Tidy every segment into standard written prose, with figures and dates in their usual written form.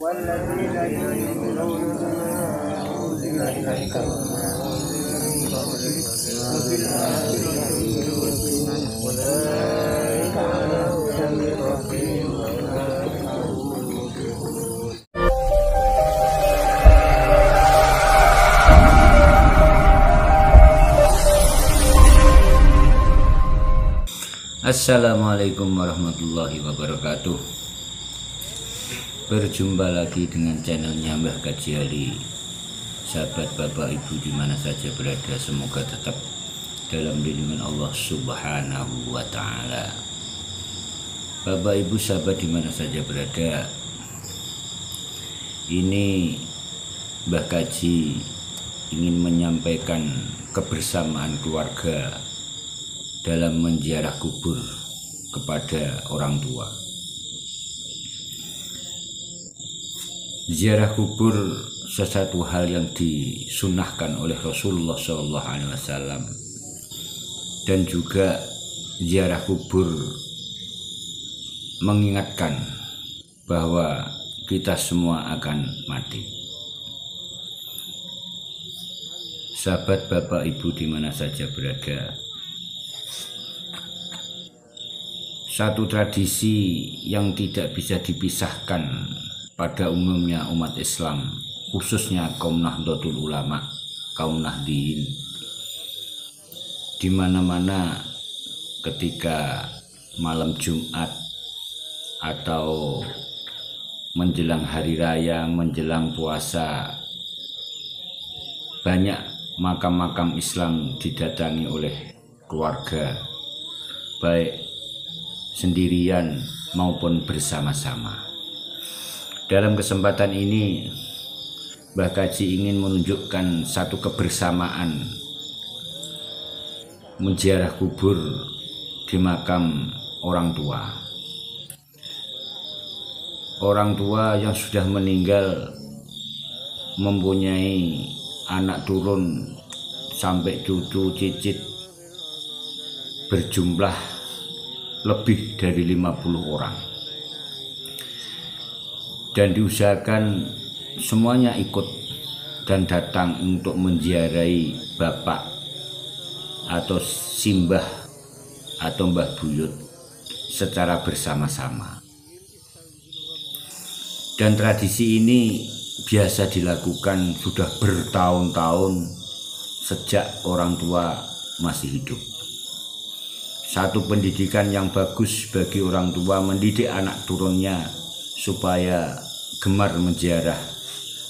والذين يؤمنون بما أنزل إليك وما أنزل وبالآخرة هم يوقنون أولئك على هدى من ربهم وأولئك هم المفلحون. Assalamualaikum warahmatullahi wabarakatuh. Berjumpa lagi dengan channelnya Mbah Kaji Ali. Sahabat bapak ibu dimana saja berada, semoga tetap dalam lindungan Allah subhanahu wa ta'ala. Bapak ibu sahabat dimana saja berada, ini Mbah Kaji ingin menyampaikan kebersamaan keluarga dalam menziarah kubur kepada orang tua. Ziarah kubur sesuatu hal yang disunahkan oleh Rasulullah SAW, dan juga ziarah kubur mengingatkan bahwa kita semua akan mati. Sahabat bapak ibu dimana saja berada, satu tradisi yang tidak bisa dipisahkan pada umumnya umat Islam, khususnya kaum Nahdlatul Ulama, kaum Nahdiyin, di mana-mana ketika malam Jumat atau menjelang hari raya, menjelang puasa, banyak makam-makam Islam didatangi oleh keluarga, baik sendirian maupun bersama-sama. Dalam kesempatan ini Mbah Kaji ingin menunjukkan satu kebersamaan menziarah kubur di makam orang tua. Orang tua yang sudah meninggal mempunyai anak turun sampai cucu cicit berjumlah lebih dari 50 orang, dan diusahakan semuanya ikut dan datang untuk menziarahi bapak atau simbah atau mbah buyut secara bersama-sama. Dan tradisi ini biasa dilakukan sudah bertahun-tahun sejak orang tua masih hidup. Satu pendidikan yang bagus bagi orang tua mendidik anak turunnya supaya gemar menziarah,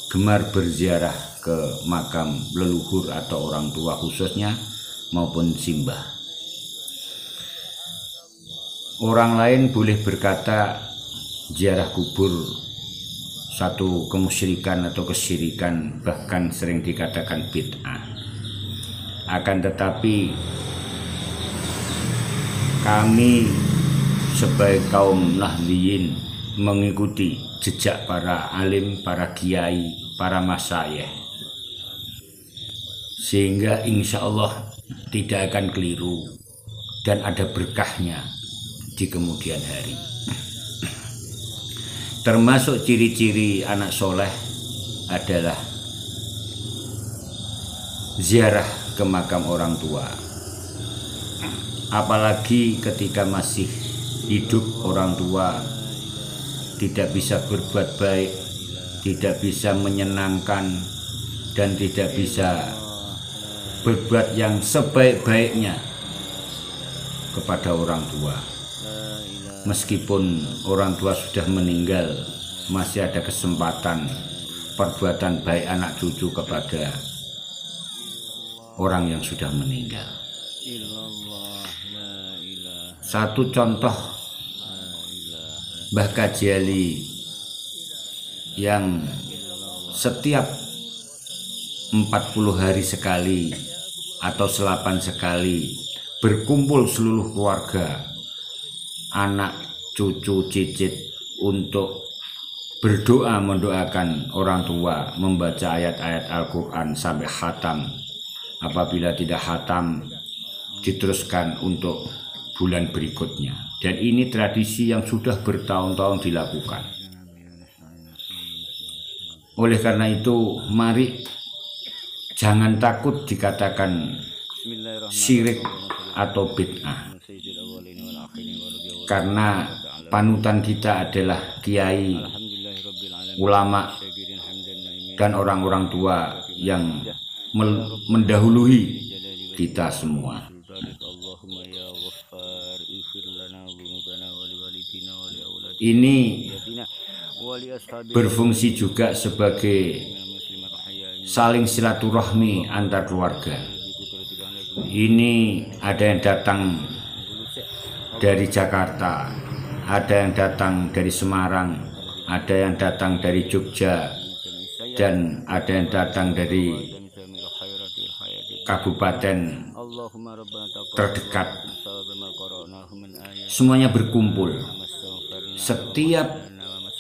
gemar berziarah ke makam leluhur atau orang tua khususnya maupun simbah. Orang lain boleh berkata ziarah kubur satu kemusyrikan atau kesyirikan, bahkan sering dikatakan bid'ah. Akan tetapi kami sebagai kaum Nahdiyin mengikuti jejak para alim, para kiai, para masyayikh, sehingga insya Allah tidak akan keliru dan ada berkahnya di kemudian hari. Termasuk ciri-ciri anak soleh adalah ziarah ke makam orang tua. Apalagi ketika masih hidup orang tua, tidak bisa berbuat baik, tidak bisa menyenangkan, dan tidak bisa berbuat yang sebaik-baiknya kepada orang tua. Meskipun orang tua sudah meninggal, masih ada kesempatan perbuatan baik anak cucu kepada orang yang sudah meninggal. Satu contoh Mbah Kaji Ali yang setiap 40 hari sekali atau selapan sekali berkumpul seluruh keluarga, anak, cucu, cicit untuk berdoa mendoakan orang tua, membaca ayat-ayat Al-Quran sampai khatam. Apabila tidak khatam, diteruskan untuk bulan berikutnya. Dan ini tradisi yang sudah bertahun-tahun dilakukan. Oleh karena itu, mari jangan takut dikatakan syirik atau bid'ah, karena panutan kita adalah kiai, ulama, dan orang-orang tua yang mendahului kita semua. Ini berfungsi juga sebagai saling silaturahmi antar keluarga. Ini ada yang datang dari Jakarta, ada yang datang dari Semarang, ada yang datang dari Jogja, dan ada yang datang dari kabupaten terdekat. Semuanya berkumpul setiap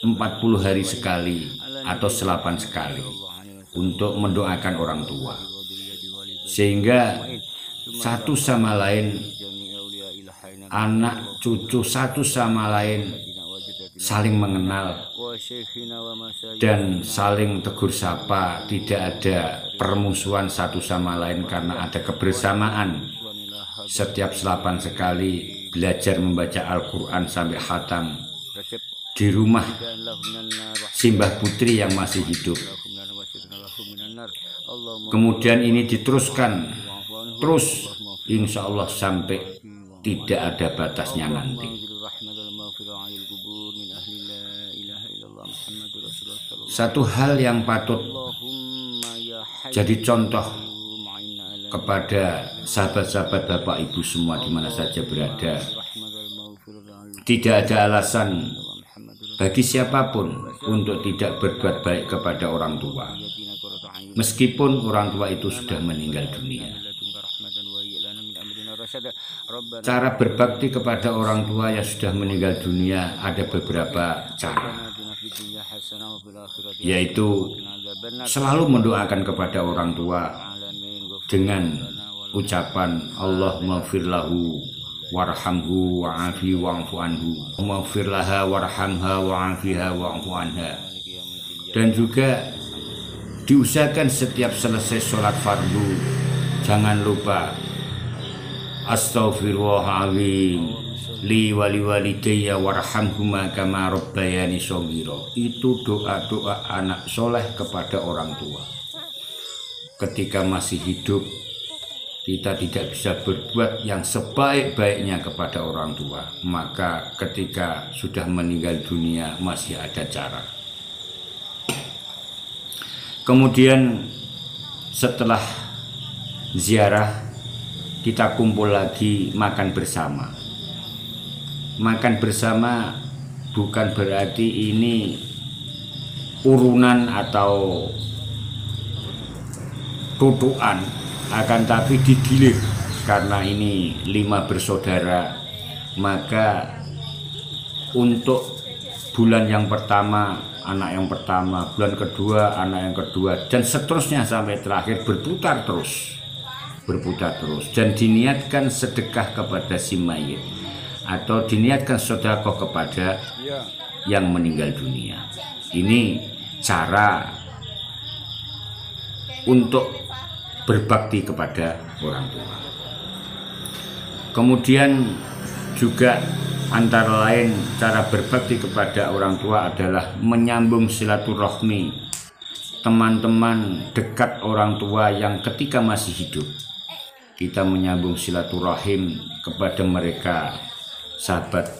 40 hari sekali atau 8 sekali untuk mendoakan orang tua, sehingga satu sama lain, anak cucu satu sama lain saling mengenal dan saling tegur sapa, tidak ada permusuhan satu sama lain karena ada kebersamaan. Setiap 8 sekali belajar membaca Al-Quran sampai khatam di rumah Simbah Putri yang masih hidup. Kemudian ini diteruskan terus, insya Allah sampai tidak ada batasnya nanti. Satu hal yang patut jadi contoh kepada sahabat-sahabat Bapak Ibu semua di mana saja berada, tidak ada alasan bagi siapapun untuk tidak berbuat baik kepada orang tua, meskipun orang tua itu sudah meninggal dunia. Cara berbakti kepada orang tua yang sudah meninggal dunia ada beberapa cara, yaitu selalu mendoakan kepada orang tua dengan ucapan Allahumma ighfir lahu warhamhu wa'afi wa'fu anhu, Allahumma ighfir laha warhamha wa'afiha wa'fu anha. Dan juga diusahakan setiap selesai sholat fardu jangan lupa astaghfirullahaladzim li wali walidayya warhamhuma kama rabbayani shaghira. Itu doa-doa anak soleh kepada orang tua. Ketika masih hidup, kita tidak bisa berbuat yang sebaik-baiknya kepada orang tua, maka ketika sudah meninggal dunia masih ada cara. Kemudian setelah ziarah, kita kumpul lagi makan bersama. Makan bersama bukan berarti ini urunan atau tutukan, akan tapi digilir. Karena ini 5 bersaudara, maka untuk bulan yang pertama anak yang pertama, bulan kedua anak yang kedua, dan seterusnya sampai terakhir berputar terus dan diniatkan sedekah kepada si mayit atau diniatkan sedekah kepada yang meninggal dunia. Ini cara untuk berbakti kepada orang tua. Kemudian juga antara lain cara berbakti kepada orang tua adalah menyambung silaturahmi teman-teman dekat orang tua yang ketika masih hidup. Kita menyambung silaturahim kepada mereka, sahabat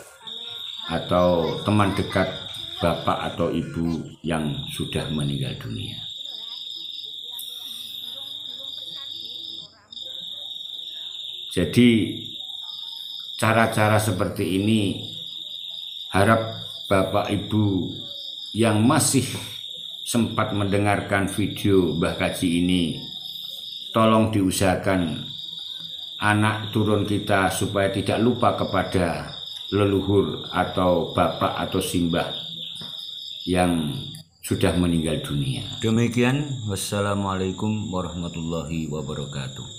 atau teman dekat bapak atau ibu yang sudah meninggal dunia. Jadi cara-cara seperti ini harap bapak ibu yang masih sempat mendengarkan video Mbah Kaji ini, tolong diusahakan anak turun kita supaya tidak lupa kepada leluhur atau bapak atau simbah yang sudah meninggal dunia. Demikian, wassalamualaikum warahmatullahi wabarakatuh.